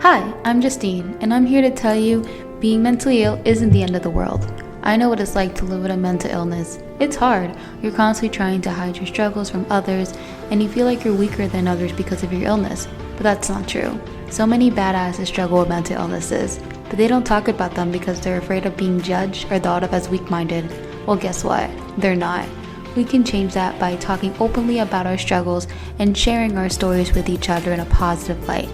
Hi, I'm Justine, and I'm here to tell you being mentally ill isn't the end of the world. I know what it's like to live with a mental illness. It's hard. You're constantly trying to hide your struggles from others, and you feel like you're weaker than others because of your illness. But that's not true. So many badasses struggle with mental illnesses, but they don't talk about them because they're afraid of being judged or thought of as weak minded. Well, guess what? They're not. We can change that by talking openly about our struggles and sharing our stories with each other in a positive light.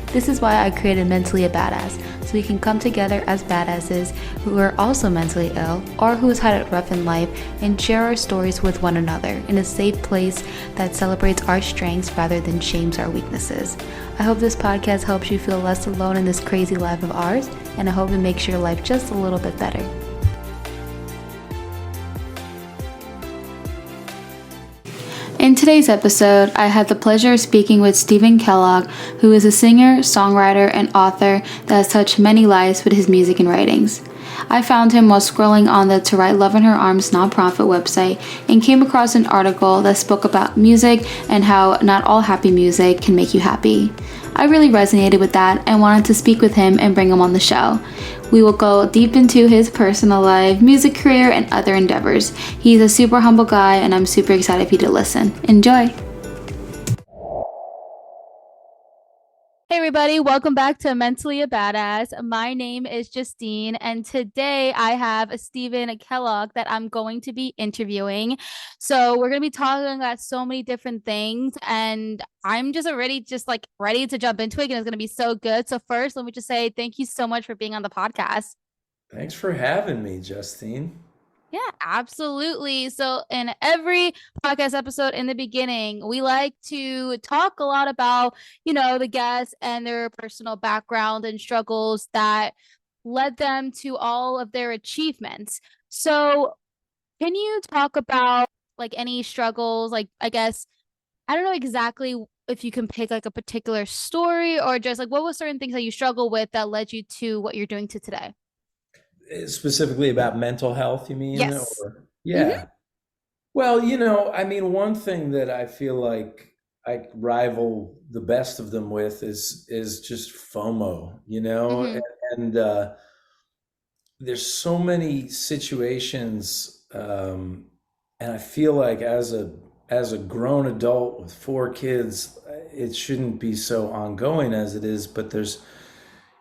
This is why I created Mentally a Badass, so we can come together as badasses who are also mentally ill or who's had it rough in life and share our stories with one another in a safe place that celebrates our strengths rather than shames our weaknesses. I hope this podcast helps you feel less alone in this crazy life of ours, and I hope it makes your life just a little bit better. In today's episode, I had the pleasure of speaking with Stephen Kellogg, who is a singer, songwriter, and author that has touched many lives with his music and writings. I found him while scrolling on the To Write Love in Her Arms nonprofit website and came across an article that spoke about music and how not all happy music can make you happy. I really resonated with that and wanted to speak with him and bring him on the show. We will go deep into his personal life, music career, and other endeavors. He's a super humble guy, and I'm super excited for you to listen. Enjoy! Hey everybody, welcome back to Mentally a Badass. My name is Justine, and today I have Stephen Kellogg that I'm going to be interviewing. So we're going to be talking about so many different things, and I'm just already ready to jump into it, and it's going to be so good. So first, let me just say thank you so much for being on the podcast. Thanks for having me, Justine. Yeah, absolutely. So, in every podcast episode in the beginning, we like to talk a lot about, the guests and their personal background and struggles that led them to all of their achievements. So, can you talk about like any struggles? Like, I guess, I don't know exactly if you can pick like a particular story or just like what was certain things that you struggle with that led you to what you're doing to today? Specifically about mental health, you mean? Yes. Or Mm-hmm. yeah. Well, I mean, one thing that I feel like I rival the best of them with is just FOMO, Mm-hmm. and there's so many situations, and I feel like as a grown adult with four kids, it shouldn't be so ongoing as it is, but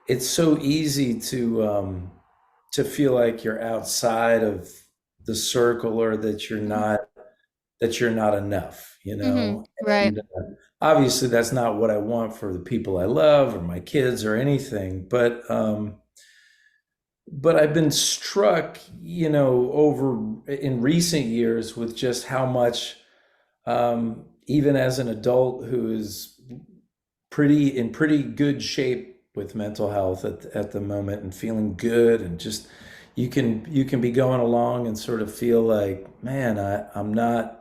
it's so easy to feel like you're outside of the circle or that you're not enough, Mm-hmm. Right. and obviously that's not what I want for the people I love or my kids or anything, but I've been struck, over in recent years with just how much, even as an adult who is pretty good shape with mental health at the moment and feeling good, and just you can be going along and sort of feel like, man, I'm not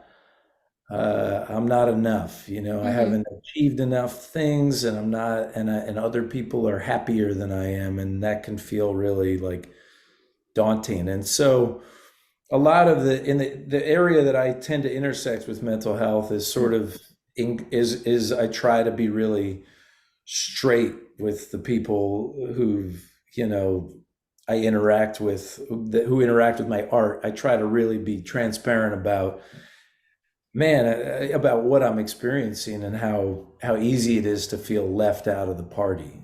enough. I Mm-hmm. haven't achieved enough things, and I'm not, and other people are happier than I am, and that can feel really like daunting. And so a lot of the area that I tend to intersect with mental health is sort of is I try to be really straight with the people you know I interact with, who interact with my art. I try to really be transparent about, man, about what I'm experiencing and how easy it is to feel left out of the party.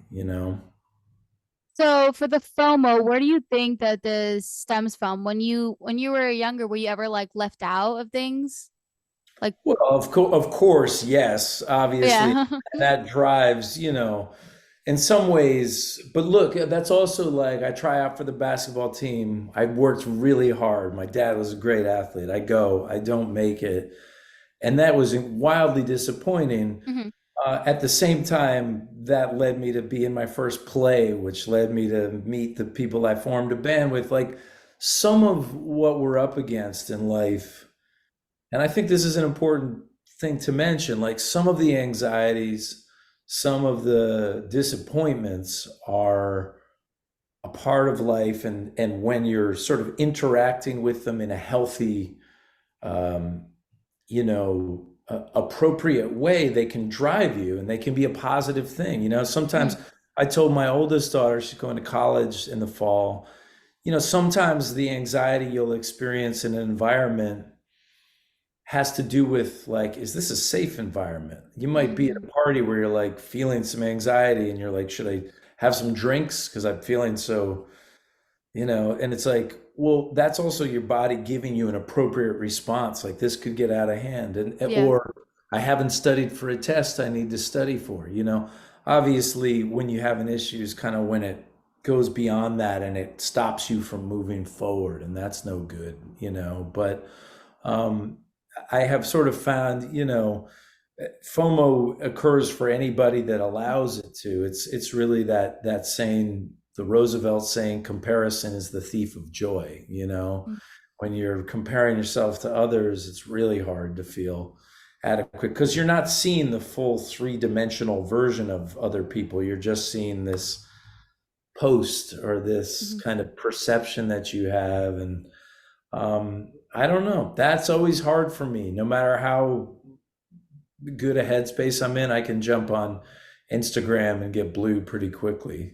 So for the FOMO, where do you think that this stems from? When you were younger, were you ever like left out of things? Like, Well, of course, yes, obviously, yeah. that drives, in some ways. But look, that's also like I try out for the basketball team. I worked really hard. My dad was a great athlete. I don't make it. And that was wildly disappointing. Hmm. At the same time, that led me to be in my first play, which led me to meet the people I formed a band with. Like, some of what we're up against in life, and I think this is an important thing to mention, like some of the anxieties, some of the disappointments are a part of life. And when you're sort of interacting with them in a healthy, um, you know, appropriate way, they can drive you and they can be a positive thing. Sometimes Mhm. I told my oldest daughter, she's going to college in the fall, sometimes the anxiety you'll experience in an environment has to do with like, is this a safe environment? You might be at Mhm. a party where you're like feeling some anxiety and you're like, should I have some drinks? Because I'm feeling so, and it's like, well, that's also your body giving you an appropriate response. Like this could get out of hand. Yeah. Or I haven't studied for a test I need to study for, Obviously, when you have an issue is kind of when it goes beyond that and it stops you from moving forward, and that's no good. But um, I have sort of found, FOMO occurs for anybody that allows it to. It's really that saying, the Roosevelt saying, comparison is the thief of joy. Mhm. When you're comparing yourself to others, it's really hard to feel adequate because you're not seeing the full three-dimensional version of other people. You're just seeing this post or this Mhm. kind of perception that you have. And I don't know. That's always hard for me. No matter how good a headspace I'm in, I can jump on Instagram and get blue pretty quickly.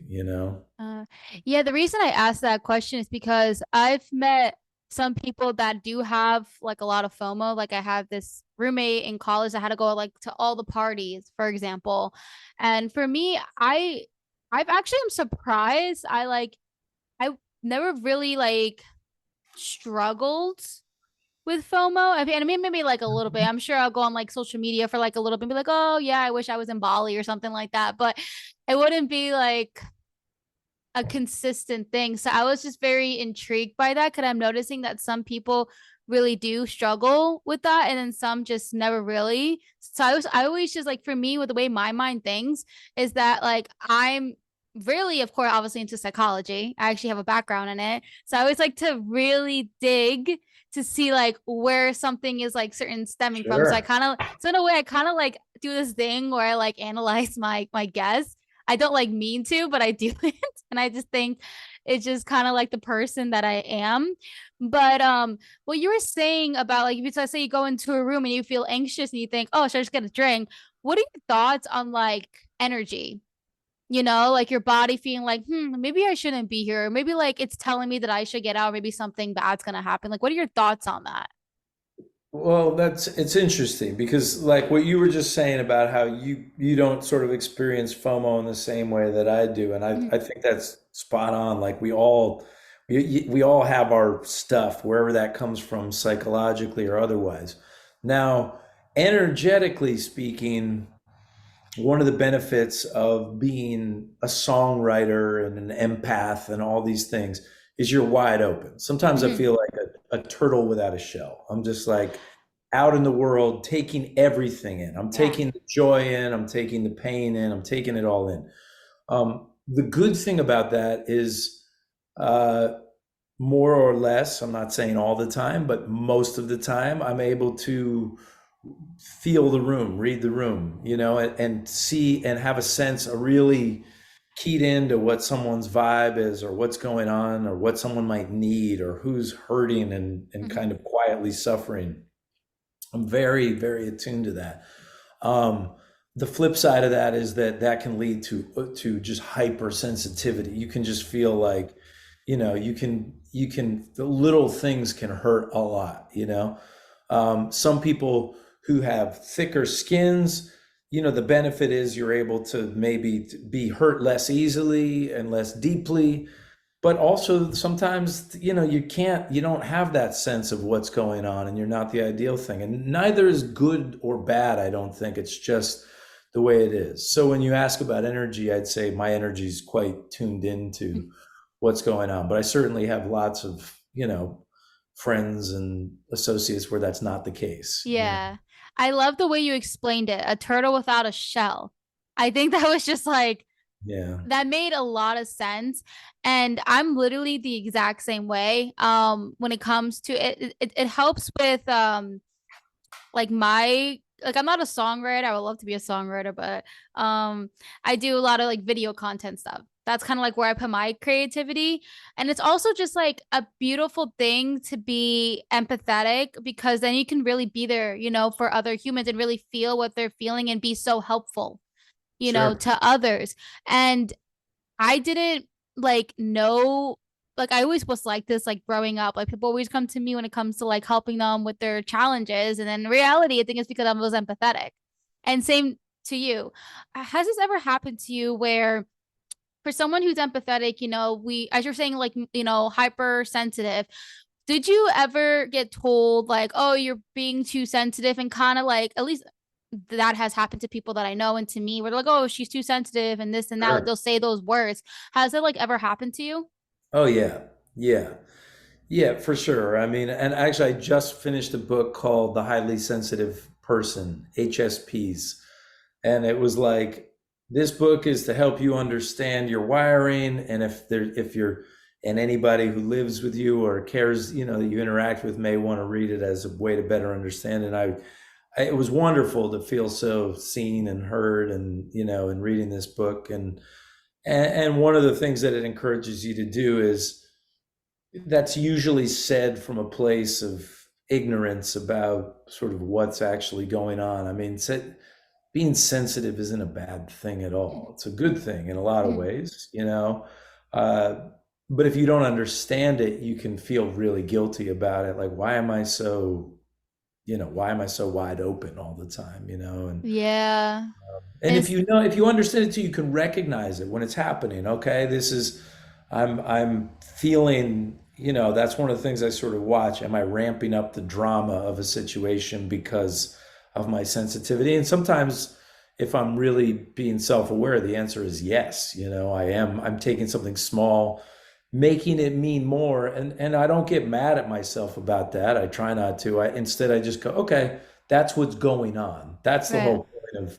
Uh, yeah, the reason I asked that question is because I've met some people that do have like a lot of FOMO. Like I have this roommate in college that had to go like to all the parties, for example. And for me, I've actually am surprised. I never really like struggled with FOMO. I mean, maybe like a little bit. I'm sure I'll go on like social media for like a little bit and be like, oh yeah, I wish I was in Bali or something like that. But it wouldn't be like a consistent thing. So I was just very intrigued by that because I'm noticing that some people really do struggle with that and then some just never really. So I always just like for me with the way my mind thinks is that like I'm really of course obviously into psychology. I actually have a background in it. So I always like to really dig to see like where something is like certain stemming from. So I Sure. kind of so in a way I kind of like do this thing where I like analyze my guess. I don't like mean to, but I do it. And I just think it's just kind of like the person that I am. But what you were saying about like if you say you go into a room and you feel anxious and you think, oh, should I just get a drink? What are your thoughts on like energy? Like your body feeling like, maybe I shouldn't be here. Or maybe like it's telling me that I should get out. Maybe something bad's gonna happen. Like, what are your thoughts on that? Well, it's interesting because like what you were just saying about how you don't sort of experience FOMO in the same way that I do, and I Mhm. think that's spot on. Like we all have our stuff wherever that comes from, psychologically or otherwise. Now, energetically speaking, one of the benefits of being a songwriter and an empath and all these things is you're wide open. Sometimes I Mhm. feel like a turtle without a shell. I'm just like out in the world, taking everything in. I'm Yeah. taking the joy in, I'm taking the pain in, I'm taking it all in. The good thing about that is uh, more or less, I'm not saying all the time, but most of the time, I'm able to feel the room, read the room, and see and have a sense, a really keyed into what someone's vibe is or what's going on or what someone might need or who's hurting and Mhm. kind of quietly suffering. I'm very, very attuned to that. Um, the flip side of that is that can lead to just hypersensitivity. You can just feel like, you can the little things can hurt a lot. Some people who have thicker skins, the benefit is you're able to maybe be hurt less easily and less deeply, but also sometimes you don't have that sense of what's going on and you're not the ideal thing, and neither is good or bad. I don't think it's just the way it is. So when you ask about energy, I'd say my energy is quite tuned into what's going on, but I certainly have lots of friends and associates where that's not the case. Yeah. I love the way you explained it. A turtle without a shell. I think that was just like Yeah. that made a lot of sense. And I'm literally the exact same way. When it comes to it helps with like my like I'm not a songwriter. I would love to be a songwriter, but I do a lot of like video content stuff. That's kind of like where I put my creativity. And it's also just like a beautiful thing to be empathetic because then you can really be there, for other humans and really feel what they're feeling and be so helpful, Sure. to others. And I didn't like know, like I always was like this, like growing up, like people always come to me when it comes to like helping them with their challenges. And in reality, I think it's because I was empathetic. And same to you. Has this ever happened to you where for someone who's empathetic, as you're saying, like, hypersensitive, did you ever get told like, oh, you're being too sensitive and kind of like, at least that has happened to people that I know and to me, where they're like, oh, she's too sensitive and this and that. Like Sure. they'll say those words. Has it like ever happened to you? Oh yeah. Yeah. Yeah, for sure. I mean, and actually, I just finished a book called The Highly Sensitive Person, HSPs. And it was like, this book is to help you understand your wiring. And if you're, and anybody who lives with you or cares, that you interact with may want to read it as a way to better understand. And it was wonderful to feel so seen and heard and, in reading this book. And one of the things that it encourages you to do is, that's usually said from a place of ignorance about sort of what's actually going on. I mean, being sensitive isn't a bad thing at all. It's a good thing in a lot of Mhm. ways. Uh, but if you don't understand it, you can feel really guilty about it. Like, why am I so wide open all the time? Yeah. And And if it's, if you understand it too, you can recognize it when it's happening. Okay, I'm feeling, that's one of the things I sort of watch. Am I ramping up the drama of a situation because of my sensitivity? And sometimes if I'm really being self-aware, the answer is yes. I am. I'm taking something small, making it mean more. And I don't get mad at myself about that. I try not to. Instead I just go, okay, that's what's going on. That's the right. whole point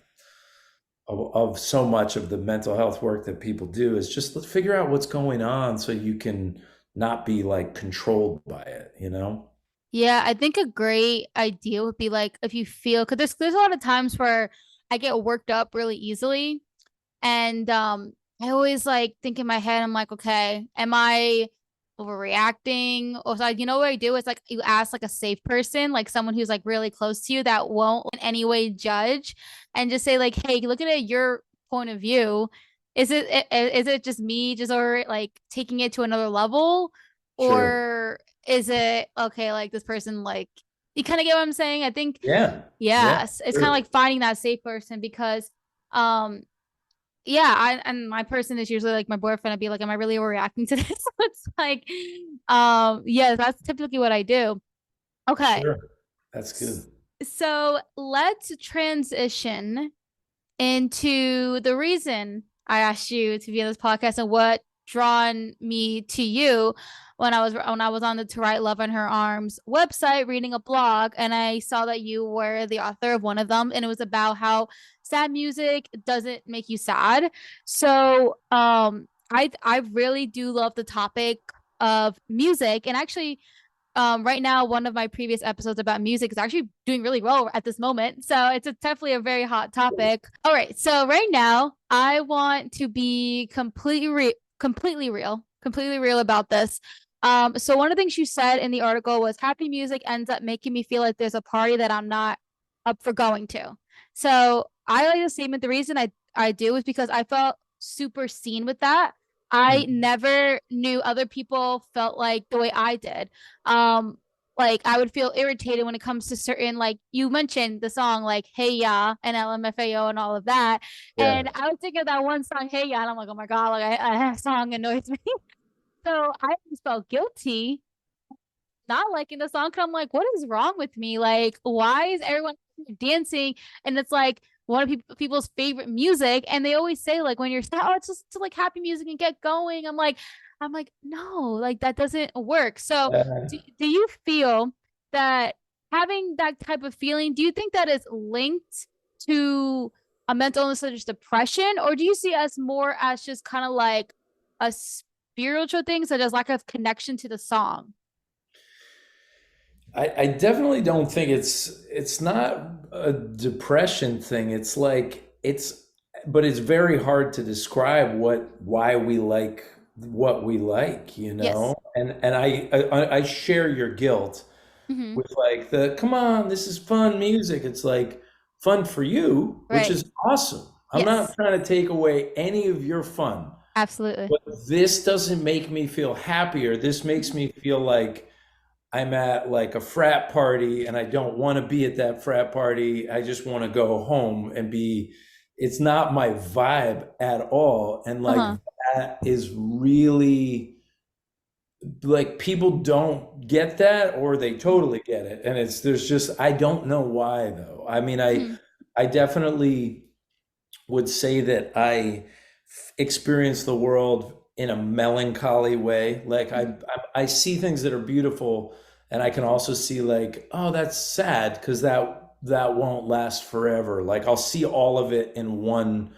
of so much of the mental health work that people do, is just let's figure out what's going on so you can not be like controlled by it. Yeah, I think a great idea would be like if you feel, because there's a lot of times where I get worked up really easily. And I always like think in my head, I'm like, okay, am I overreacting? Or so, what I do is like you ask like a safe person, like someone who's like really close to you that won't in any way judge, and just say like, hey, look at it your point of view. Is it just me just or like taking it to another level? Sure. Or is it okay, like this person like you kind of get what I'm saying? I think Yeah. Yeah. yes, it's kind of Sure. like finding that safe person because um yeah, and my person is usually like my boyfriend. I'd be like, am I really overreacting to this? It's like, yeah, that's typically what I do. Okay. Sure. That's good. So let's transition into the reason I asked you to be on this podcast and what drawn me to you when I was on the To Write Love in Her Arms website reading a blog, and I saw that you were the author of one of them, and it was about how sad music doesn't make you sad. So I really do love the topic of music, and actually right now one of my previous episodes about music is actually doing really well at this moment, so it's definitely a very hot topic. All right, so right now I want to be completely real about this. So one of the things you said in the article was happy music ends up making me feel like there's a party that I'm not up for going to. So I like the statement. The reason I do is because I felt super seen with that. I Mhm. never knew other people felt like the way I did. um like I would feel irritated when it comes to certain, like you mentioned the song like Hey Ya and LMFAO and all of that, Yeah. and I was thinking of that one song Hey Ya, and I'm like, oh my god, like that song annoys me. So I just felt guilty not liking the song because I'm like, what is wrong with me? Like, why is everyone dancing? And it's like one of people's favorite music, and they always say like when you're sad, oh, it's just to like happy music and get going. I'm like, no, like that doesn't work. So, do you feel that having that type of feeling, do you think that is linked to a mental illness such as depression, or do you see us more as just kind of like a spiritual thing, such as lack of connection to the song? I definitely don't think it's not a depression thing. It's like but it's very hard to describe why we like what we like, you Yes. know? And I share your guilt Hmm. with like the come on, this is fun music. It's like fun for you, which Right. is awesome. I'm not Yes. trying to take away any of your fun, Absolutely. but this doesn't make me feel happier. This makes Mhm. me feel like I'm at like a frat party and I don't want to be at that frat party. I just want to go home and be, it's not my vibe at all. And like Uh-huh. that is really like people don't get that or they Mhm. totally get it. And it's, there's just, I don't know why though. I mean, Mhm. I definitely would say that I experience the world in a melancholy way. Like Mhm. I see things that are beautiful, and I can also see like, oh, that's sad because that won't last forever. Like I'll see all of it in one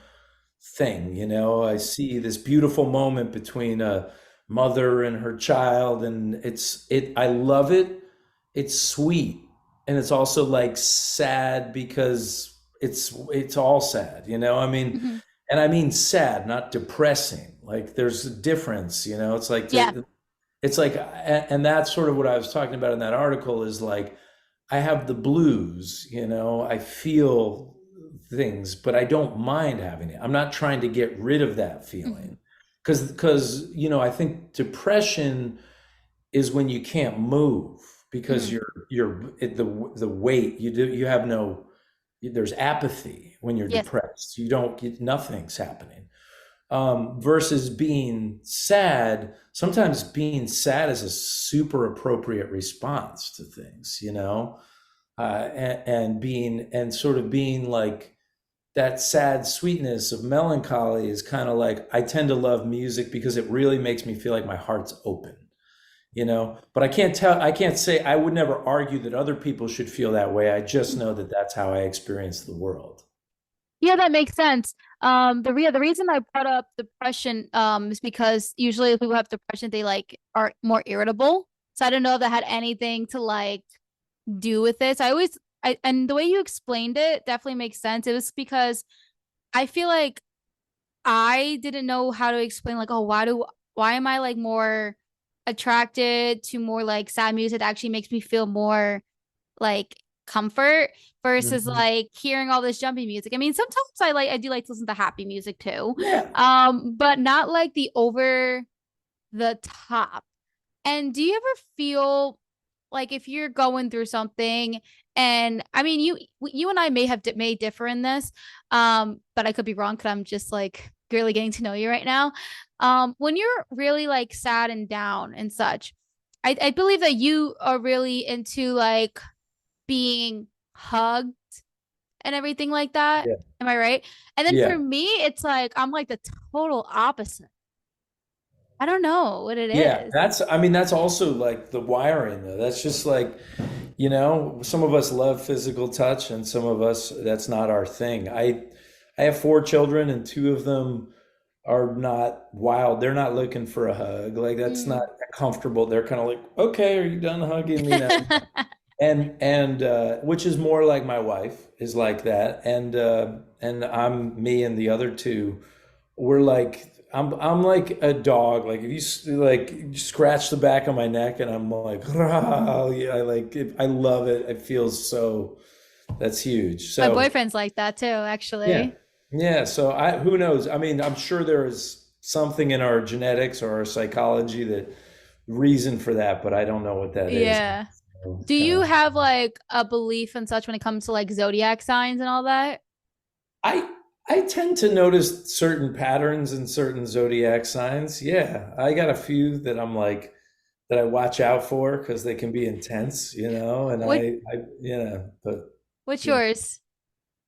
thing, you know. I see this beautiful moment between a mother and her child, and I love it. It's sweet, and it's also like sad because it's all sad, you know. I mean, Mhm. and I mean sad, not depressing. Like there's a difference, you know. It's like Yeah. it's like, and that's sort of what I was talking about in that article is like I have the blues, you know, I feel things, but I don't mind having it. I'm not trying to get rid of that Mhm. feeling. Because you know, I think depression is when you can't move because Mhm. the weight you have no, there's apathy when you're Yes. depressed. You don't get, nothing's happening. Versus being sad, sometimes being sad is a super appropriate response to things, you know, and being and sort of being like that sad sweetness of melancholy is kind of like I tend to love music because it really makes me feel like my heart's open, you know. But I can't say, I would never argue that other people should feel that way. I just know that that's how I experience the world. Yeah, that makes sense. The reason I brought up depression is because usually if people have depression, they like are more irritable. So I don't know if that had anything to like do with this. And the way you explained it definitely makes sense. It was because I feel like I didn't know how to explain like, oh, why am I like more attracted to more like sad music that actually makes me feel more like comfort versus Mhm. like hearing all this jumpy music. I mean, sometimes I do like to listen to happy music too. Yeah. But not like the over the top. And do you ever feel like if you're going through something and I mean you and I may differ in this, but I could be wrong because I'm just like really getting to know you right now. When you're really like sad and down and such, I believe that you are really into like being hugged and everything like that. Yeah. Am I right? And then for Yeah. me, it's like I'm like the total opposite. I don't know what it Yeah, is. that's, I mean, that's also like the wiring though. That's just like, you know, some of us love physical touch and some of us, that's not our thing. I have four children and two of them are not wild. They're not looking for a hug. Like that's not Mm. comfortable. They're kind of like, okay, are you done hugging me now? And which is more like my wife is like that. And I'm me and the other two, we're like I'm like a dog. Like if like you scratch the back of my neck, and I'm like, "Rah," yeah, I like it. I love it. It feels so. That's huge. My So boyfriend's like that too, yeah, actually. yeah. So I who knows? I mean, I'm sure there is something in our genetics or our psychology that reason for that, but I don't know what that is. Yeah. So it's Do kind you of have like a belief and such when it comes to like zodiac signs and all that? I I tend to notice certain patterns in certain zodiac signs. Yeah, I got a few that I'm like that I watch out for because they can be intense, you know. And What yeah, but what's yeah, yours?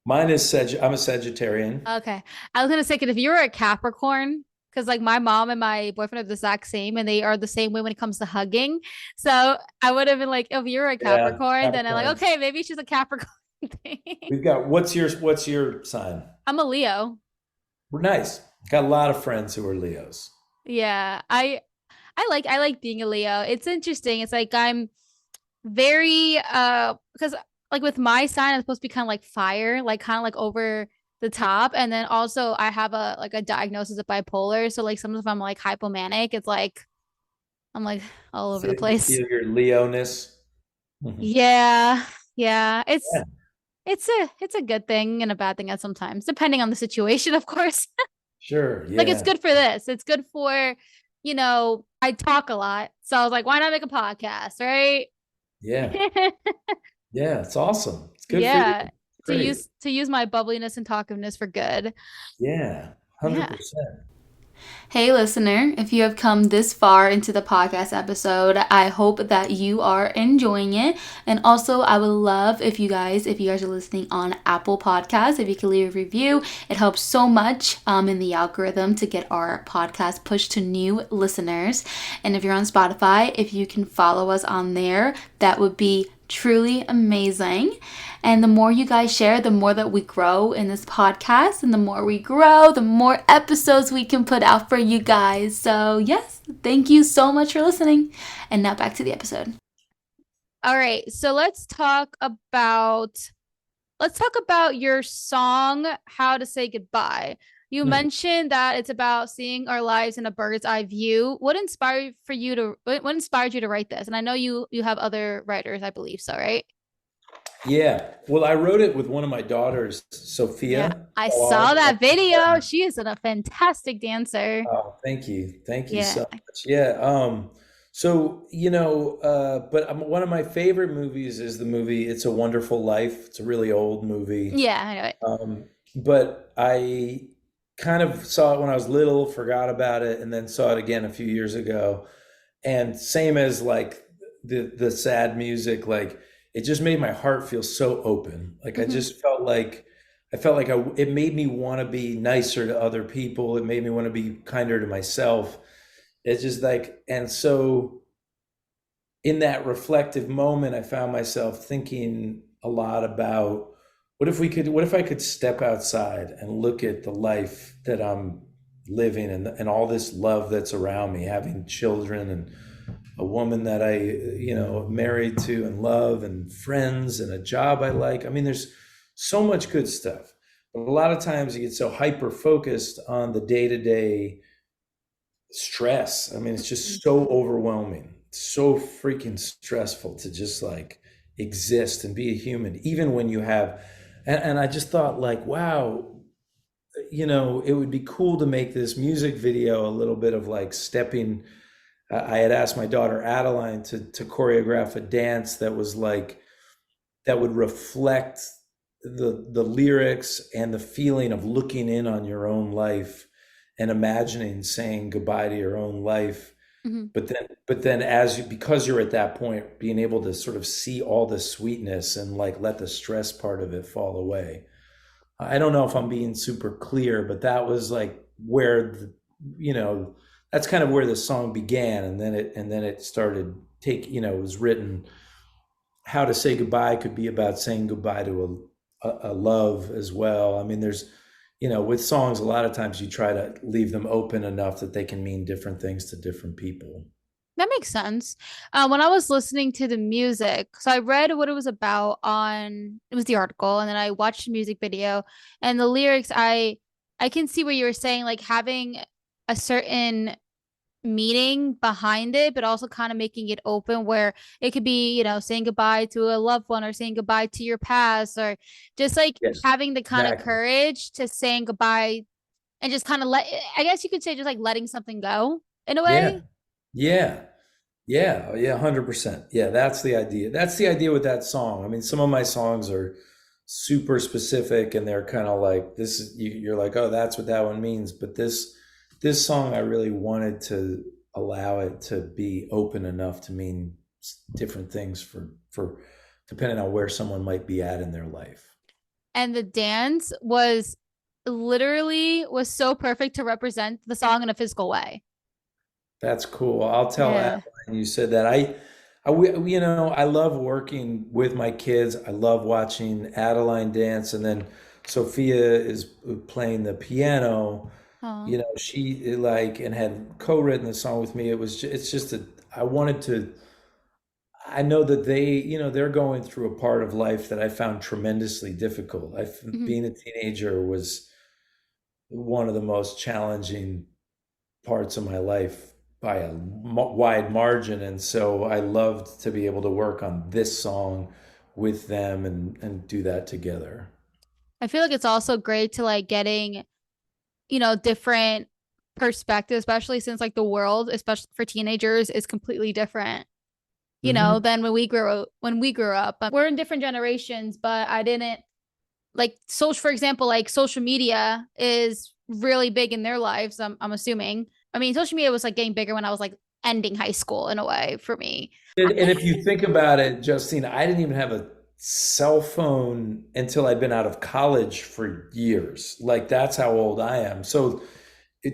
mine is I'm a Sagittarian. Okay. I was gonna say, 'cause if you were a Capricorn, because like my mom and my boyfriend are the exact same and they are the same way when it comes to hugging. So I would have been like, if you're a Yeah, Capricorn, then I'm like, Capricorns. okay, maybe she's a Capricorn thing. We've got what's your sign? I'm a Leo. We're nice. Got a lot of friends who are Leos. Yeah. I like being a Leo. It's interesting. It's like I'm very because like with my sign, I'm supposed to be kind of like fire, like kind of like over. the top. And then also I have a diagnosis of bipolar. So like sometimes if I'm like hypomanic, it's like I'm like all over So the you place. feel your Leo-ness. Mhm. Yeah. Yeah. Yeah, It's a good thing and a bad thing at sometimes, depending on the situation, of course. sure. Like it's Yeah, good for this. It's good for, I talk a lot. So I was like, why not make a podcast, right? yeah, yeah. It's awesome. It's good for you. Yeah. To Great. use my bubbliness and talkiveness for good. Yeah, Yeah. 100%. Hey, listener, if you have come this far into the podcast episode, I hope that you are enjoying it. And also, I would love if you guys are listening on Apple Podcasts, if you can leave a review. It helps so much in the algorithm to get our podcast pushed to new listeners. And if you're on Spotify, if you can follow us on there, that would be truly amazing. And the more you guys share, the more that we grow in this podcast. And the more we grow, the more episodes we can put out for you guys. So, yes, thank you so much for listening. And now back to the episode. All right. So let's talk about your song How to Say Goodbye. You Hmm. mentioned that it's about seeing our lives in a bird's eye view. What inspired you to write this? And I know you have other writers, I believe so, right? Yeah. Well, I wrote it with one of my daughters, Yeah, Sophia I saw Kellogg. that video. She is a fantastic dancer. Oh, thank you. Thank you Yeah. so much. Yeah. So, but one of my favorite movies is the movie It's a Wonderful Life. It's a really old movie. Yeah, I know it. But I kind of saw it when I was little, forgot about it, and then saw it again a few years ago. And same as like the sad music, like it just made my heart feel so open. Like I Hmm. just felt like it made me want to be nicer to other people. It made me want to be kinder to myself. It's just like, and so in that reflective moment, I found myself thinking a lot about what if I could step outside and look at the life that I'm living and all this love that's around me, having children and a woman that I, married to and love and friends and a job I like. I mean, there's so much good stuff. But a lot of times you get so hyper focused on the day to day stress. I mean, it's just so overwhelming, so freaking stressful to just like exist and be a human, even when you have. And I just thought, like, wow, it would be cool to make this music video a little bit of like stepping. I had asked my daughter Adeline to choreograph a dance that was like that would reflect the lyrics and the feeling of looking in on your own life and imagining saying goodbye to your own life, Hmm. but then because you're at that point being able to sort of see all the sweetness and like let the stress part of it fall away. I don't know if I'm being super clear, but that was like where you know that's kind of where the song began, and then it started it was written. How to Say Goodbye could be about saying goodbye to a love as well. I mean, there's with songs, a lot of times you try to leave them open enough that they can mean different things to different people. That makes sense. When I was listening to the music, so I read what it was about on it was the article, and then I watched the music video and the lyrics. I can see what you were saying, like having a certain meaning behind it, but also kind of making it open where it could be, saying goodbye to a loved one or saying goodbye to your past, or just like Yes, having the kind of exactly. courage to saying goodbye and just kind of I guess you could say just like letting something go in a Yeah, way. yeah. Yeah, yeah, 100%. Yeah, that's the idea. That's the idea with that song. I mean, some of my songs are super specific and they're kind of like this is you're like, "Oh, that's what that one means." But this song I really wanted to allow it to be open enough to mean different things for depending on where someone might be at in their life. And the dance was so perfect to represent the song in a physical way. That's cool. I'll tell Yeah. Adeline you said that. I love working with my kids. I love watching Adeline dance, and then Sophia is playing the piano. Oh. She like and had co-written the song with me. It's just I wanted to. I know that they're going through a part of life that I found tremendously difficult. Mhm. Being a teenager was one of the most challenging parts of my life by a wide margin. And so I loved to be able to work on this song with them and do that together. I feel like it's also great to like getting, different perspectives, especially since like the world, especially for teenagers, is completely different, Hmm. than when we grew up. We're in different generations, but I didn't like social, for example, like social media is really big in their lives. I'm assuming. I mean, social media was like getting bigger when I was like ending high school in a way for me. And if you think about it, Justine, I didn't even have a cell phone until I'd been out of college for years. Like that's how old I am. So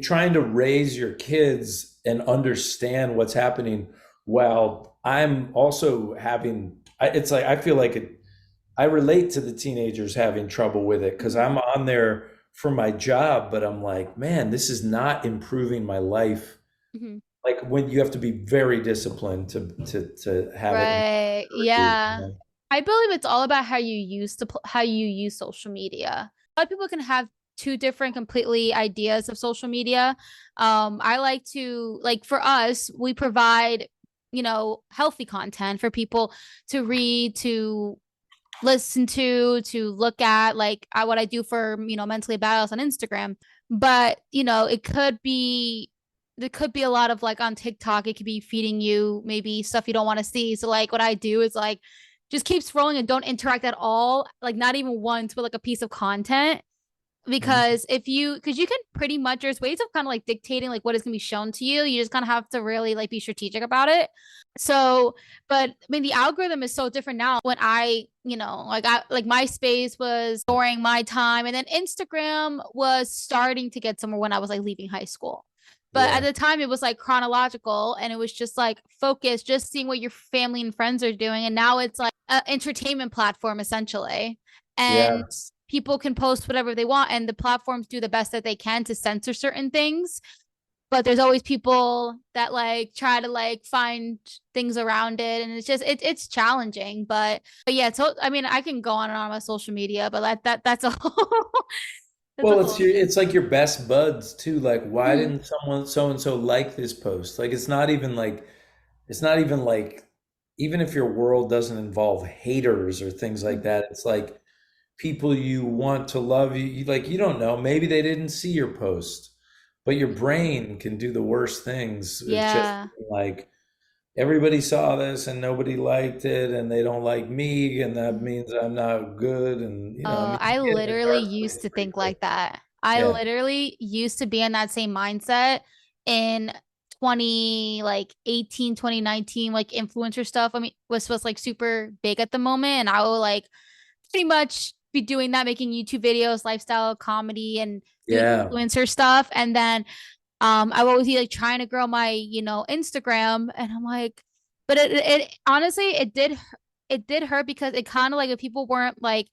trying to raise your kids and understand what's happening while I'm also having, it's like I feel like I relate to the teenagers having trouble with it because Mhm. I'm on there for my job, but I'm like, man, this is not improving my life. Mhm. Like when you have to be very disciplined to have it Right. improve, you Yeah. know? I believe it's all about how you use social media. A lot of people can have two different completely ideas of social media. I like to like for us, we provide, healthy content for people to read, to listen to look at, like what I do for, mentally battles on Instagram. But, there could be a lot of like on TikTok, it could be feeding you maybe stuff you don't want to see. So like what I do is like just keep scrolling and don't interact at all, like not even once with like a piece of content. Mhm. Because you can pretty much, there's ways of kind of like dictating like what is going to be shown to you. You just kind of have to really like be strategic about it. So, but I mean, the algorithm is so different now. When like MySpace was during my time, and then Instagram was starting to get somewhere when I was like leaving high school. But at Yeah. the time, it was like chronological, and it was just like focused, just seeing what your family and friends are doing. And now it's like an entertainment platform essentially, and Yeah. people can post whatever they want, and the platforms do the best that they can to censor certain things, but there's always people that like try to like find things around it, and it's challenging, but yeah. So I mean, I can go on and on about social media, but that's a whole that's a Well, whole it's like your best buds too. Like, why Mhm. didn't someone so and so like this post? Like, it's not even like even if your world doesn't involve haters or things like that, it's like people you want to love you, like you don't know, maybe they didn't see your post, but your brain can do the worst things. It's just Yeah. like everybody saw this and nobody liked it and they don't like me and that Mhm. means I'm not good, and I Oh, mean I you get in a literally dark used place to pretty think quick. like that. I Yeah. literally used to be in that same mindset in 20 like 18, 2019, like influencer stuff. I mean, was like super big at the moment, and I would like pretty much be doing that, making YouTube videos, lifestyle comedy, and doing Yeah. influencer stuff. And then I would always be like trying to grow my, Instagram, and I'm like, but it honestly it did hurt because it kind of like if people weren't like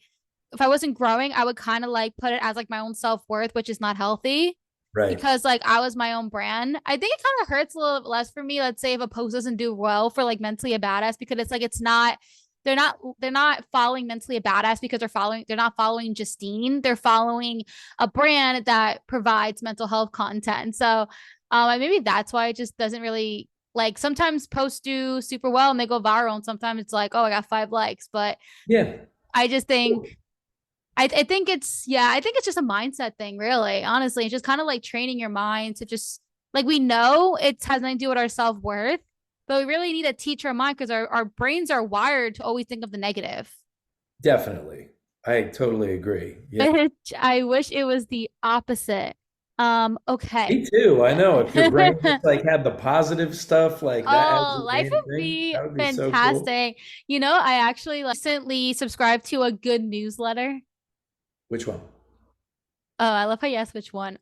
if I wasn't growing, I would kind of like put it as like my own self-worth, which is not healthy Right. because like I was my own brand. I think it kind of hurts a little bit less for me. Let's say if a post doesn't do well for like mentally a badass, because it's like they're not following mentally a badass because they're not following Justine. They're following a brand that provides mental health content. So and maybe that's why it just doesn't really like sometimes posts do super well and they go viral, and sometimes it's like, oh, I got 5 likes. But Yeah. I just think I think it's just a mindset thing, really. Honestly, it's just kind of like training your mind to just like we know it has nothing to do with our self worth, but we really need to teach our mind because our brains are wired to always think of the negative. Definitely. I totally agree. Yeah. Which I wish it was the opposite. Okay. Me too. I know. If your brain just like had the positive stuff like that as Oh, the life main would thing, be that would be so cool. fantastic. I actually like, recently subscribed to a good newsletter. Which one? Oh, I love how you asked which one.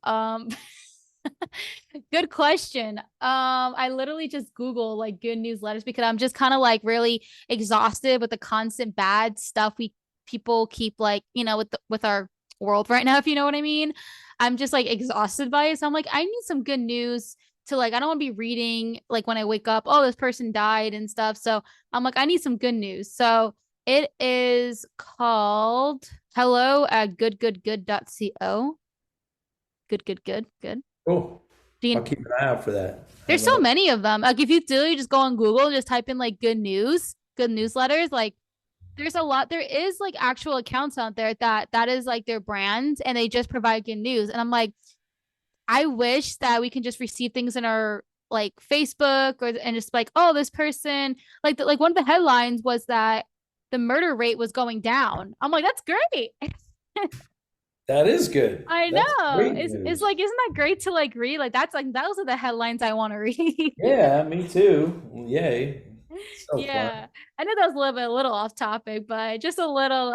Good question. I literally just Google like good newsletters because I'm just kind of like really exhausted with the constant bad stuff we people keep like, with our world right now, if you know what I mean. I'm just like exhausted by it. So I'm like, I need some good news to like, I don't want to be reading like when I wake up, oh, this person died and stuff. So I'm like, I need some good news. So it is called hello at goodgoodgood.co. Good, good, good, good. Cool. Do I'll you, keep an eye out for that. there's so many of them. Like if you do, you just go on Google and just type in like good news, good newsletters. Like there's a lot. There is like actual accounts out there that is like their brand and they just provide good news. And I'm like, I wish that we can just receive things in our like Facebook or and just like, oh, this person like one of the headlines was that the murder rate was going down. I'm like, that's great. That is good. I That's know. great It's news. like, isn't that great to like read? Like that's like those are the headlines I want to read. Yeah, me too. Yay. So fun. Yeah. I know that was a little off topic, but just a little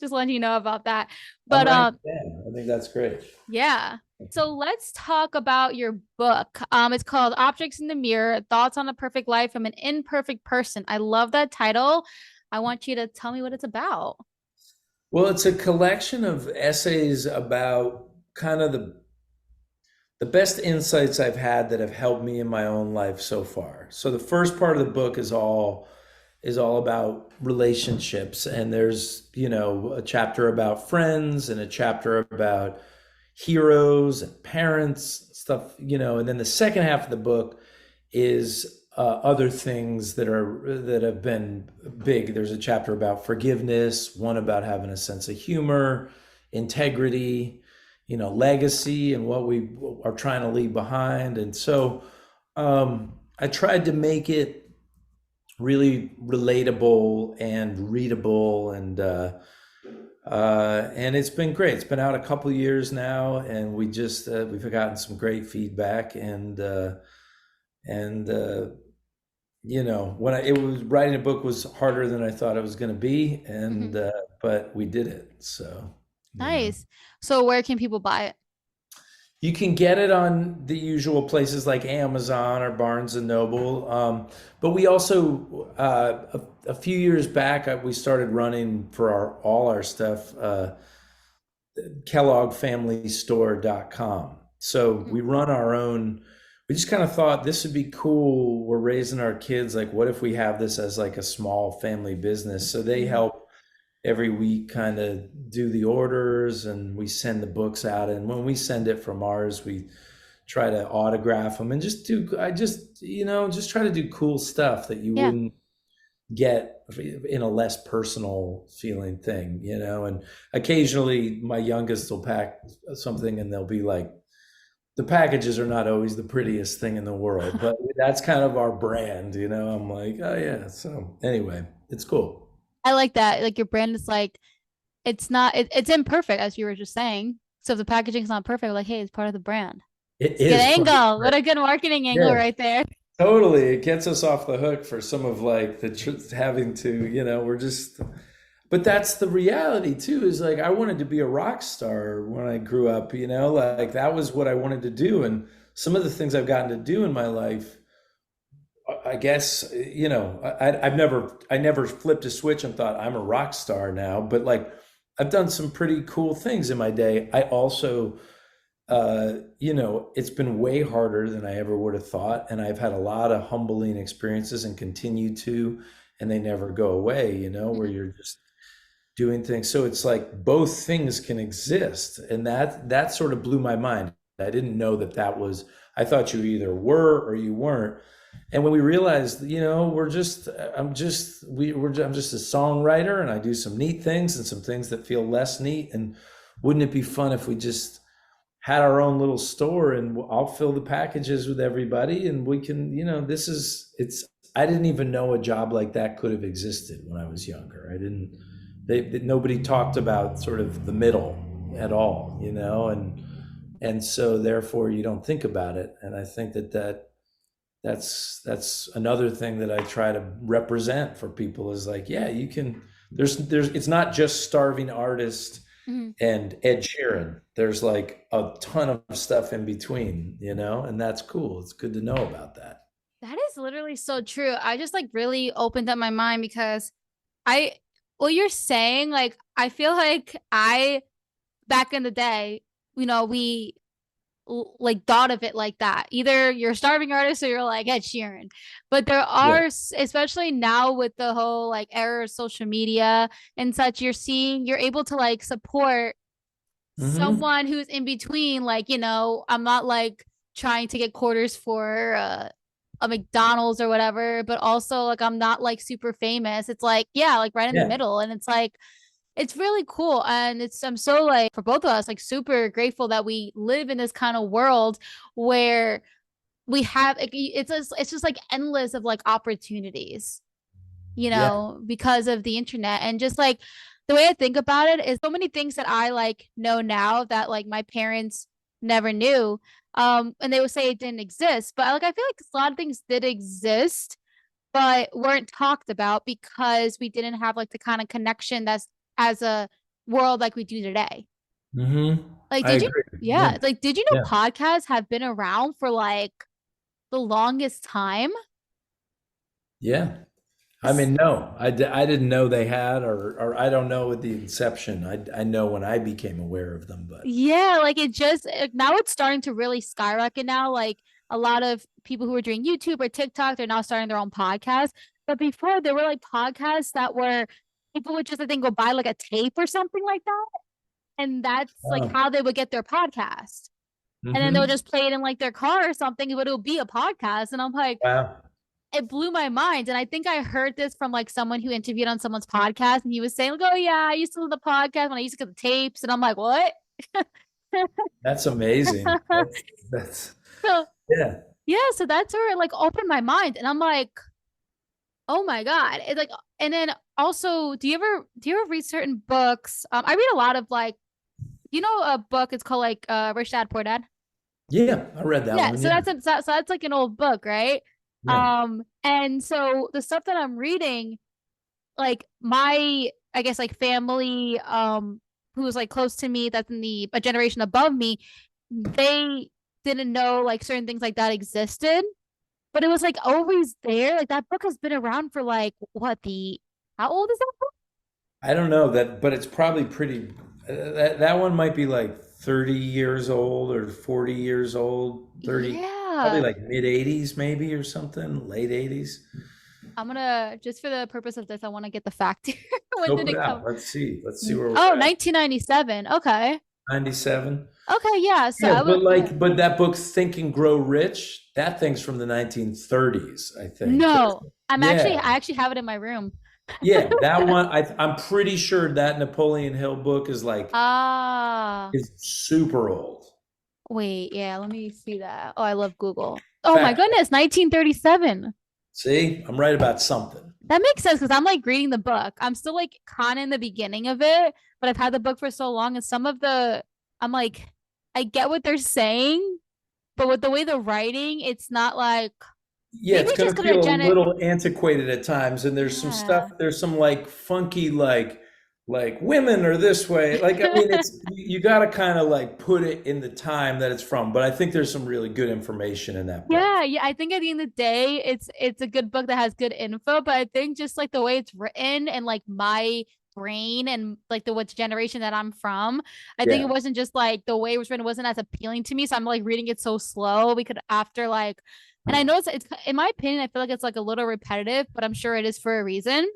just letting you know about that. I'm But writing it down. I think that's great. yeah. So let's talk about your book. It's called Objects in the Mirror: Thoughts on a Perfect Life from an Imperfect Person. I love that title. I want you to tell me what it's about. Well, it's a collection of essays about kind of the best insights I've had that have helped me in my own life so far. So the first part of the book is all about relationships, and there's, a chapter about friends and a chapter about heroes and parents, stuff, and then the second half of the book is other things that have been big. There's a chapter about forgiveness, one about having a sense of humor, integrity, legacy, and what we are trying to leave behind. And so I tried to make it really relatable and readable, and it's been great. It's been out a couple years now, and we've gotten some great feedback, and when it was writing a book was harder than I thought it was going to be, Mhm. but we did it. So, Nice. So where can people buy it? you can get it on the usual places like Amazon or Barnes and Noble. But we also, a few years back, we started running for all our stuff, kelloggfamilystore.com. So Mhm. we run our own. We just kind of thought this would be cool. We're raising our kids. Like, what if we have this as like a small family business? So they Mhm. help every week kind of do the orders, and we send the books out. And when we send it from ours, we try to autograph them and just try to do cool stuff that you Yeah. wouldn't get in a less personal feeling thing, and occasionally my youngest will pack something and they'll be like, the packages are not always the prettiest thing in the world, but that's kind of our brand. I'm like, oh yeah. So anyway, it's cool. I like that. Like your brand is like it's imperfect as you were just saying. So if the packaging's not perfect, like hey, it's part of the brand. It It's a good is part of angle. the What a good marketing angle brand. right there. Totally, it gets us off the hook for some of like having to, we're just. But that's the reality too. Is like I wanted to be a rock star when I grew up. Like that was what I wanted to do, and some of the things I've gotten to do in my life, I guess, I never flipped a switch and thought I'm a rock star now. But like I've done some pretty cool things in my day. I also it's been way harder than I ever would have thought. And I've had a lot of humbling experiences and continue to, and they never go away, where Mhm. you're just doing things. So it's like both things can exist. And that sort of blew my mind. I didn't know that was, I thought you either were or you weren't. And when we realized, I'm just a songwriter and I do some neat things and some things that feel less neat. And wouldn't it be fun if we just had our own little store and I'll fill the packages with everybody and we can, I didn't even know a job like that could have existed when I was younger. I didn't, nobody talked about sort of the middle at all, and so therefore you don't think about it. And I think that's another thing that I try to represent for people is like, yeah, you can, it's not just starving artist Mhm. and Ed Sheeran. There's like a ton of stuff in between, and that's cool. It's good to know about that. That is literally so true. I just like really opened up my mind because I, what you're saying, I feel like back in the day, we like thought of it like that. Either you're a starving artist or you're like Ed Sheeran. But there Yeah. are, especially now with the whole like era of social media and such, you're able to like support Mm-hmm. someone who's in between. Like, I'm not like trying to get quarters for a McDonald's or whatever, but also like I'm not like super famous. It's like, yeah, like right in the Yeah. middle. And it's like, it's really cool. And I'm so like, for both of us, like super grateful that we live in this kind of world where we have like, it's just like endless of like opportunities, Yeah. because of the internet. And just like the way I think about it is so many things that I like know now that like my parents never knew. And they would say it didn't exist, but like I feel like a lot of things did exist but weren't talked about because we didn't have like the kind of connection that's as a world like we do today. Mm-hmm. Like, I agree. Yeah. did you know Yeah. podcasts have been around for like the longest time? Yeah. I mean, no, I didn't know they had, or I don't know at the inception. I know when I became aware of them, but Yeah, like now it's starting to really skyrocket now. Like a lot of people who are doing YouTube or TikTok, they're now starting their own podcast. But before there were like podcasts that were people would just I think go buy like a tape or something like that. And that's like oh, how they would get their podcast. And then they would mm-hmm. just play it in like their car or something, but it would be a podcast. And I'm like, Wow, it blew my mind. And I think I heard this from like someone who interviewed on someone's podcast, and he was saying, like, oh yeah, I used to listen to the podcast when I used to get the tapes. And I'm like, what? that's amazing. That's So yeah. yeah, so that's where it like opened my mind. And I'm like, oh my God. It's like, and then also, do you ever read certain books? I read a lot of like, a book, it's called like Rich Dad Poor Dad. Yeah, I read that Yeah, one. so Yeah. that's like an old book, right? Yeah. And so the stuff that I'm reading, like my, I guess like family, who's like close to me, that's in a generation above me, they didn't know like certain things like that existed, but it was like always there. Like that book has been around for like how old is that book? I don't know that, but it's probably pretty. That one might be like 30 years old or 40 years old. 30, probably Yeah. like mid 80s maybe or something, late 80s. I'm gonna just for the purpose of this, I want to get the fact here. When did Scope it it out. come? Let's see. Let's see where Oh, we're at. 1997. Okay. 97. Okay, yeah. So Yeah, I was, yeah. but that book Think and Grow Rich, that thing's from the 1930s, I think. No, Yeah. I actually have it in my room. Yeah, that one I'm pretty sure that Napoleon Hill book Ah, is super old. wait, yeah, let me see that. Oh, I love Google. Oh my Fact. goodness, 1937. See, I'm right about something. That makes sense because I'm like reading the book. I'm still like kind of in the beginning of it, but I've had the book for so long, and I'm like, I get what they're saying, but with the way the writing, it's not like Yeah, maybe it's it's just going to because of feel a little antiquated at times, and there's some stuff. yeah. There's some like funky like women are this way. Like I mean, it's you got to kind of like put it in the time that it's from. But I think there's some really good information in that book. Yeah, yeah. I think at the end of the day, it's a good book that has good info, but I think just like the way it's written and like my brain and like the what generation that I'm from, I think it Yeah, wasn't just like the way it was written wasn't as appealing to me. So I'm like reading it so slow. We could after like and I know it's in my opinion, I feel like it's like a little repetitive, but I'm sure it is for a reason.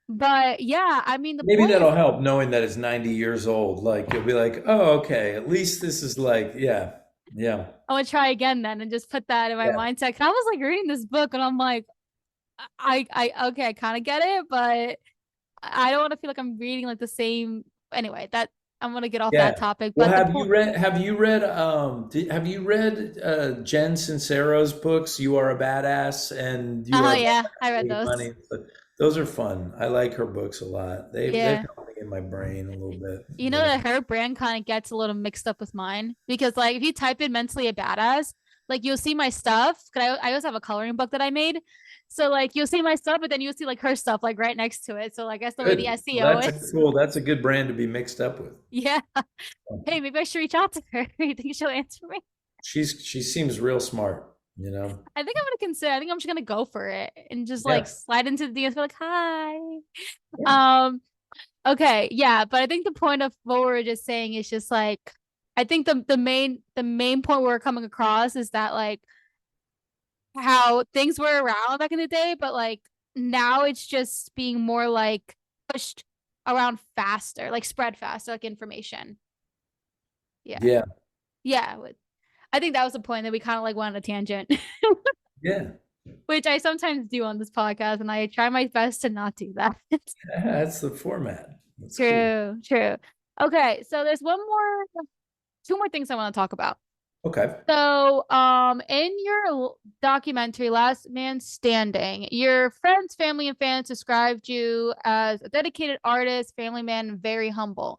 But yeah, I mean the maybe point that'll is help knowing that it's 90 years old. Like you'll be like, oh, okay, at least this is like, yeah, yeah, I want to try again then and just put that in my yeah. mindset. 'Cause I was like reading this book and I'm like, okay, I kind of get it, but I don't want to feel like I'm reading like the same. Anyway, that I'm gonna get off that Yeah. topic. Well, But the point, have you read Jen Sincero's books, You Are a Badass and You oh Are a yeah, I Badass read Making those. Money? Those are fun. I like her books a lot. They've Yeah, helped me in my brain a little bit, you know that her brand kind of gets a little mixed up with mine because like if you type in mentally a badass, like you'll see my stuff. Cause I also have a coloring book that I made. So like you'll see my stuff, but then you'll see like her stuff like right next to it. So like that's the way the Good. Well, SEO is. that's a good brand to be mixed up with. Yeah. Hey, maybe I should reach out to her. You think she'll answer me? She seems real smart, you know. I think I'm gonna consider. I think I'm just gonna go for it and just like Yeah. slide into the DMs, be like, "Hi." Yeah. Um. Okay. Yeah, but I think the point of what we were just saying is just like I think the main point we're coming across is that like how things were around back in the day, but like now it's just being more like pushed around faster, like spread faster, like information. Yeah. Yeah. Yeah. I think that was the point that we kind of like went on a tangent, Yeah. which I sometimes do on this podcast, and I try my best to not do that. Yeah, that's the format. That's cool. True, true. Okay, so there's two more things I want to talk about. Okay. So, in your documentary, Last Man Standing, your friends, family, and fans described you as a dedicated artist, family man, and very humble.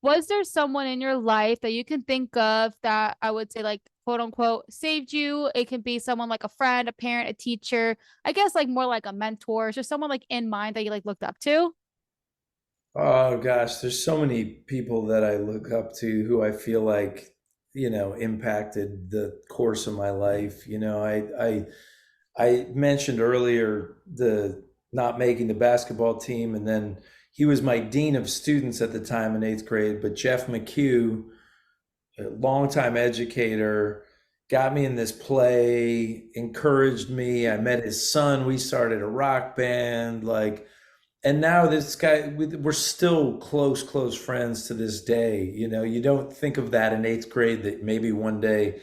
Was there someone in your life that you can think of that I would say, like, quote unquote, saved you? It can be someone like a friend, a parent, a teacher, I guess, like more like a mentor, or just someone like in mind that you like looked up to? Oh gosh, there's so many people that I look up to who I feel like, impacted the course of my life. I mentioned earlier the not making the basketball team, and then he was my dean of students at the time in eighth grade. But Jeff McHugh, a longtime educator, got me in this play, encouraged me. I met his son. We started a rock band. And now this guy, we're still close friends to this day. You don't think of that in eighth grade that maybe one day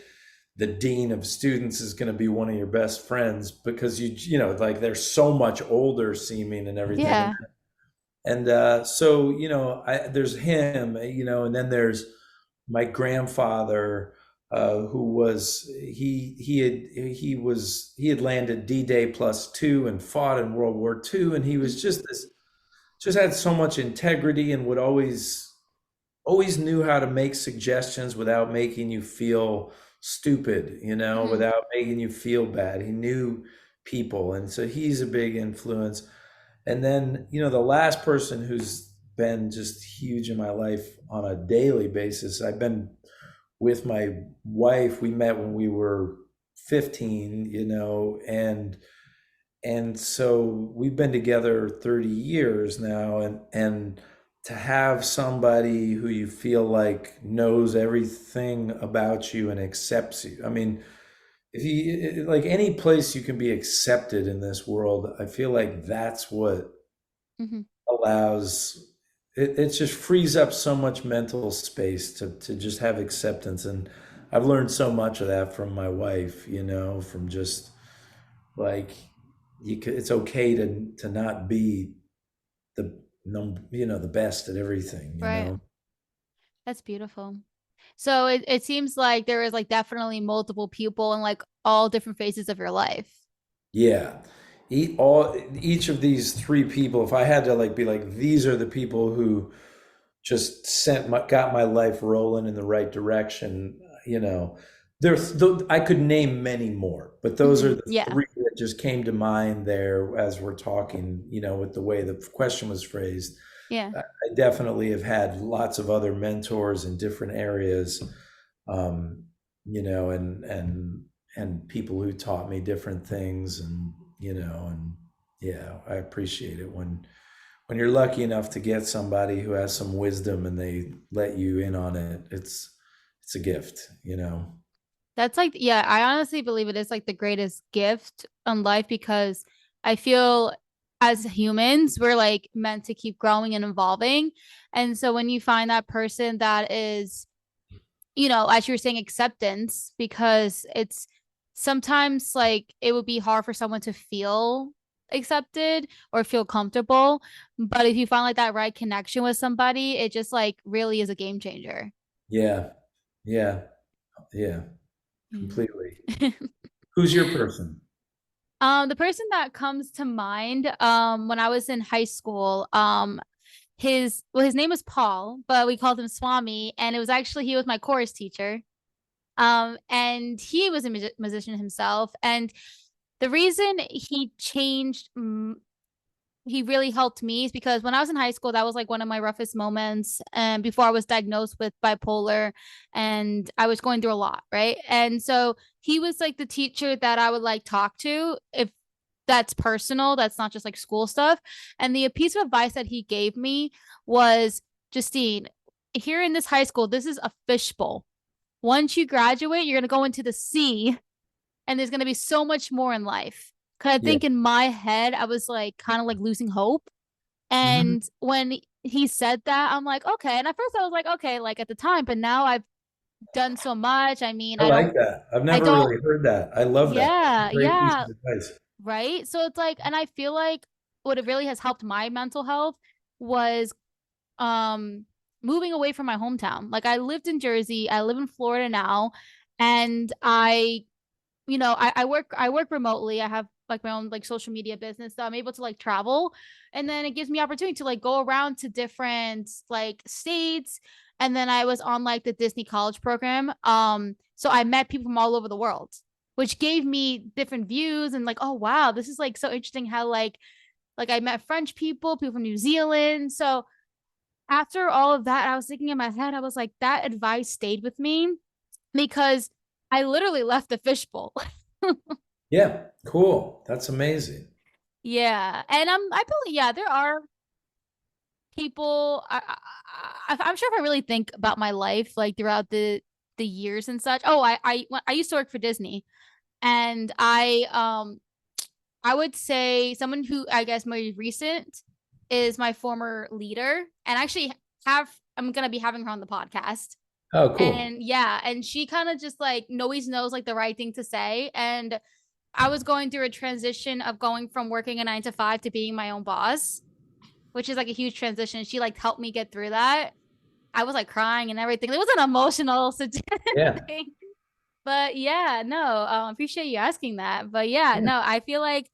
the dean of students is going to be one of your best friends because like they're so much older seeming and everything. Yeah. So there's him, and then there's my grandfather, who was he had landed D-Day +2 and fought in World War II, and he was just had so much integrity and would always knew how to make suggestions without making you feel stupid, Mm-hmm. without making you feel bad. He knew people, and so he's a big influence. And then, the last person who's been just huge in my life on a daily basis, I've been with my wife. We met when we were 15, and so we've been together 30 years now, and to have somebody who you feel like knows everything about you and accepts you. I mean, if you like any place you can be accepted in this world, I feel like that's what Mm-hmm. allows it just frees up so much mental space to just have acceptance. And I've learned so much of that from my wife, from just like it's okay to not be the the best at everything, Right. That's beautiful. So it seems like there is like definitely multiple people in like all different phases of your life. Yeah. Each of these three people, if I had to like be like, these are the people who just got my life rolling in the right direction, I could name many more, but those are the Yeah. three that just came to mind there as we're talking, with the way the question was phrased. Yeah. I definitely have had lots of other mentors in different areas, and people who taught me different things, and yeah, I appreciate it when you're lucky enough to get somebody who has some wisdom and they let you in on it. It's a gift. That's like, yeah, I honestly believe it is like the greatest gift on life because I feel as humans, we're like meant to keep growing and evolving. And so when you find that person that is, as you were saying, acceptance, because it's sometimes like it would be hard for someone to feel accepted or feel comfortable. But if you find like that right connection with somebody, it just like really is a game changer. Yeah, yeah, yeah, Yeah. completely. Who's your person? The person that comes to mind, when I was in high school, his name was Paul, but we called him Swami, and it was actually he was my chorus teacher. And he was a musician himself, and the reason he changed he really helped me is because when I was in high school, that was like one of my roughest moments. And before I was diagnosed with bipolar, and I was going through a lot, right? And so he was like the teacher that I would like talk to if that's personal, that's not just like school stuff. And the piece of advice that he gave me was, Justine, here in this high school, this is a fishbowl. once you graduate, you're gonna go into the sea, and there's gonna be so much more in life. Cause I Yeah. think in my head, I was like kind of like losing hope. Mhm. And when he said that, I'm like, okay. And at first I was like, okay, like at the time, but now I've done so much. I mean, I like that. I've I never don't, really heard that. I love that. That's a yeah, great piece yeah, of advice. right. So it's like, and I feel like what it really has helped my mental health was um moving away from my hometown. Like I lived in Jersey, I live in Florida now, and I work remotely. I have like my own like social media business, so I'm able to like travel, and then it gives me opportunity to like go around to different like states. And then I was on like the Disney college program. So I met people from all over the world, which gave me different views and like, oh wow, this is like so interesting how like I met French people, people from New Zealand. So after all of that, I was thinking in my head, I was like, that advice stayed with me because I literally left the fishbowl. Yeah, cool. That's amazing. Yeah, and I believe yeah, there are people. I'm sure if I really think about my life, like throughout the years and such. Oh, I used to work for Disney, and I would say someone who I guess more recent is my former leader, and actually have I'm gonna be having her on the podcast. Oh, cool. And yeah, and she kind of just like always knows like the right thing to say. And I was going through a transition of going from working a 9 to 5 to being my own boss, which is like a huge transition. She like helped me get through that. I was like crying and everything. It was an emotional Yeah. thing. But yeah, no, appreciate you asking that. But yeah, Yeah. no, I feel like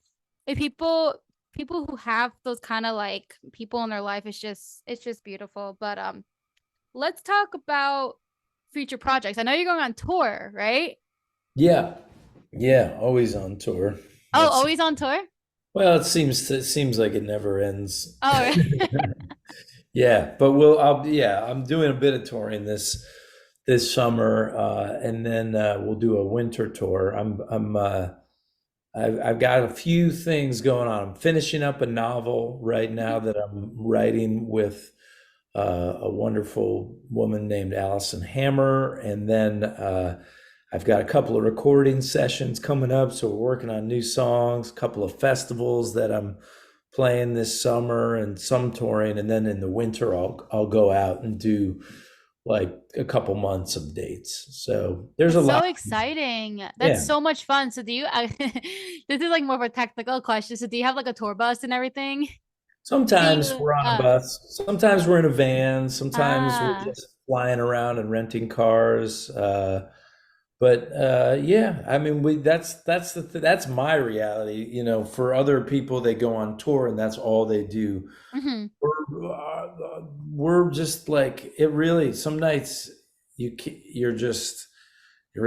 if people who have those kind of like people in their life, it's just beautiful. But let's talk about future projects. I know you're going on tour, right? Yeah. Yeah. Always on tour. Oh, That's always on tour? well, it seems like it never ends. Oh, Yeah, but yeah, I'm doing a bit of touring this summer, and then we'll do a winter tour. I've got a few things going on. I'm finishing up a novel right now that I'm writing with a wonderful woman named Allison Hammer. And then I've got a couple of recording sessions coming up. So we're working on new songs, a couple of festivals that I'm playing this summer and some touring. And then in the winter, I'll go out and do like a couple months of dates. So there's a that's so lot. exciting. That's Yeah. so much fun. So do you this is like more of a technical question. So do you have like a tour bus and everything? Do Sometimes you we're on a bus, sometimes we're in a van, sometimes we're ah just flying around and renting cars. But yeah, I mean, that's my reality. For other people, they go on tour and that's all they do. mhm. We're just like it. Really, some nights you're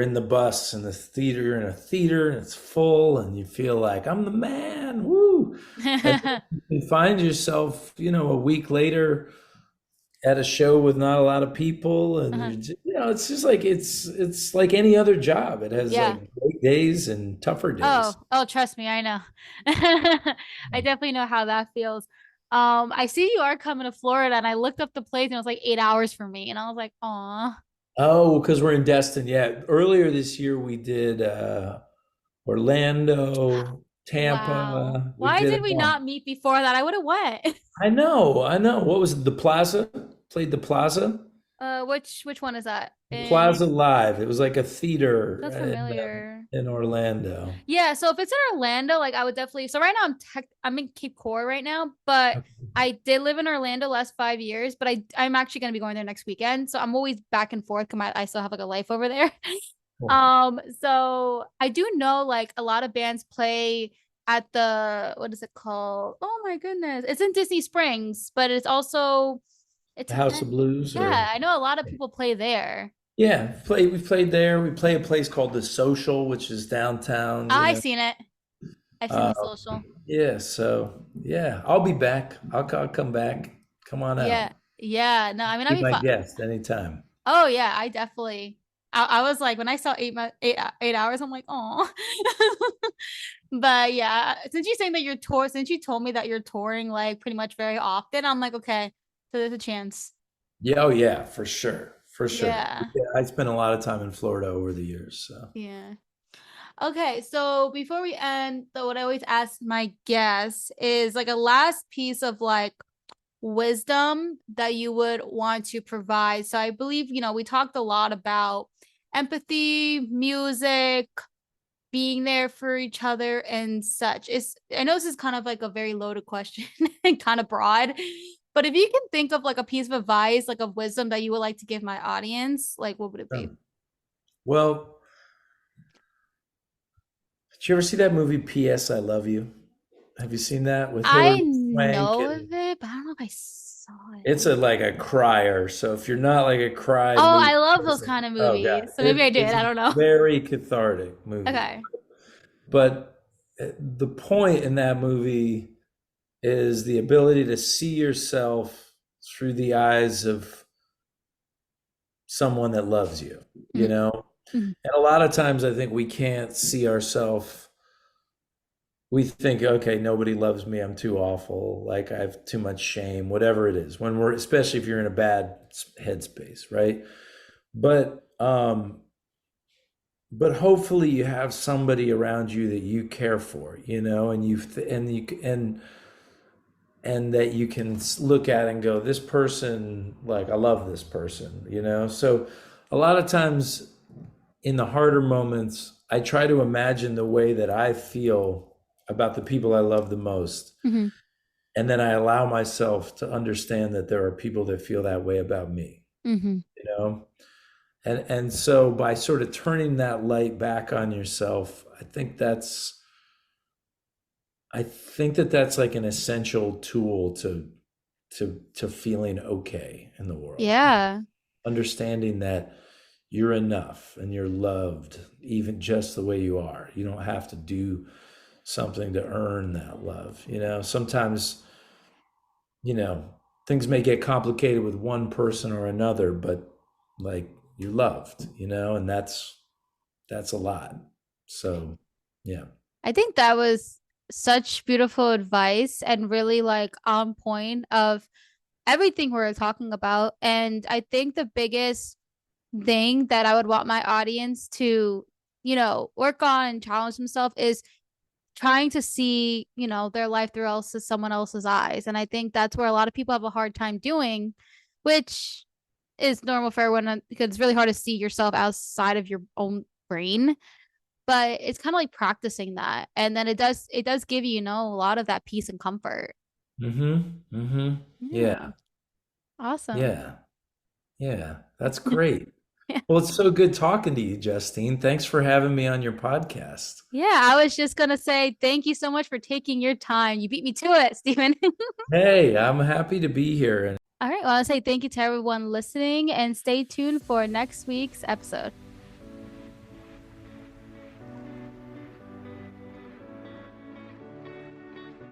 in the bus and the theater, you're in a theater and it's full, and you feel like I'm the man. Woo! And you find yourself, a week later at a show with not a lot of people, and Uh-huh. it's just like it's like any other job. It has Yeah. like great days and tougher days. Oh, trust me, I know. I definitely know how that feels. I see you are coming to Florida, and I looked up the place and it was like 8 hours for me, and I was like, "Aw, Oh, because we're in Destin. Yeah, earlier this year we did Orlando, wow. Tampa. We Why did did a we bunch. not meet before that? I would have went." I know, I know. What was it? The Plaza? Played the Plaza? Which one is that? The In Plaza Live. It was like a theater That's familiar. in Orlando. Yeah, so if it's in Orlando, like I would definitely. So right now I'm in Cape Coral right now, but I did live in Orlando last 5 years, but I'm actually gonna be going there next weekend. So I'm always back and forth because I still have like a life over there. Cool. So I do know like a lot of bands play at the what is it called? Oh my goodness. It's in Disney Springs, but it's The an House of Blues, yeah, or I know a lot of people play there. yeah, we played there. We play a place called The Social, which is downtown, I've seen it. I've seen Uh, the social. yeah, so yeah, I'll be back. I'll come back. Come on out. Yeah. Yeah. No, I mean, I'd Be be my fine. guest anytime. Oh yeah, I definitely. I was like when I saw 8 hours, I'm like, oh. But yeah, since you're saying that since you told me that you're touring like pretty much very often, I'm like, okay, so there's a chance. Yeah, oh yeah, for sure. for sure. Yeah. Yeah, I spent a lot of time in Florida over the years. So Yeah. Okay, so before we end, though, what I always ask my guests is like a last piece of like wisdom that you would want to provide. So I believe, we talked a lot about empathy, music, being there for each other and such. I know this is kind of like a very loaded question and kind of broad, but if you can think of like a piece of advice, like of wisdom that you would like to give my audience, like what would it be? well, did you ever see that movie P.S. I Love You? Have you seen that with I Hilary Swank? know of And it, but I don't know if I saw it. it's a like a crier. So if you're not like a cry Oh, movie I love those person, kind of oh god, movies. So maybe I did. it's I a don't know. very cathartic movie. Okay. But the point in that movie is the ability to see yourself through the eyes of someone that loves you, you Mm-hmm. know? And a lot of times I think we can't see ourselves. We think, okay, nobody loves me. I'm too awful. Like I have too much shame, whatever it is. When we're, especially if you're in a bad headspace, right? But, but hopefully you have somebody around you that you care for, and and that you can look at and go, this person, like I love this person. So a lot of times in the harder moments, I try to imagine the way that I feel about the people I love the most. Mm-hmm. And then I allow myself to understand that there are people that feel that way about me, Mm-hmm. you know? And so by sort of turning that light back on yourself, I think that that's like an essential tool to feeling okay in the world. Yeah. Understanding that you're enough and you're loved even just the way you are. You don't have to do something to earn that love. Sometimes, you know, things may get complicated with one person or another, but like you're loved, and that's a lot. So, yeah. I think that was such beautiful advice and really like on point of everything we're talking about. And I think the biggest thing that I would want my audience to, work on and challenge themselves is trying to see, their life through someone else's eyes. And I think that's where a lot of people have a hard time doing, which is normal for everyone because it's really hard to see yourself outside of your own brain. But it's kind of like practicing that. And then it does give you, a lot of that peace and comfort. Mm-hmm. Mm-hmm. Yeah. Yeah. Awesome. Yeah. Yeah. That's great. Well, it's so good talking to you, Justine. Thanks for having me on your podcast. Yeah, I was just gonna say thank you so much for taking your time. You beat me to it, Stephen. Hey, I'm happy to be here. And All right, well, I want to say thank you to everyone listening and stay tuned for next week's episode.